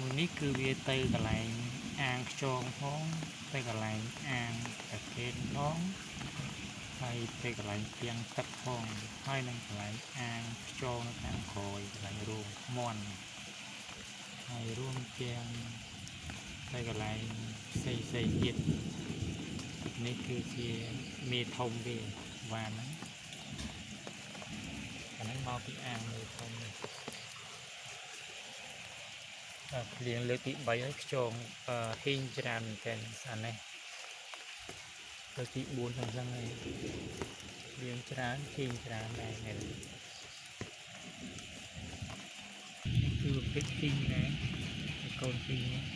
មួយនេះគឺវាទៅកន្លែងអាងខ្យងផងទៅកន្លែងអាងតាកេនផងហើយទៅកន្លែងទៀងទឹកផងហើយនឹងកន្លែងអាងខ្យងនៅខាងក្រោយកន្លែងរូងមន់ហើយរួមទាំងទៅកន្លែងផ្សេងទៀតនេះគឺជាមេធំវាវ៉ានហ្នឹងអានេះមកពីអាងមេធំនេះភ្លៀងលើកទី3ហើយខ្យងហ៊ីងច្រើនមែនតើអានេះលើកទី4ហ្នឹងហ្នឹងហើយភ្លៀងច្រើនហ៊ីងច្រើនដែរមែននេះគឺពេជ្រហ៊ីងដែរកូនហ៊ីង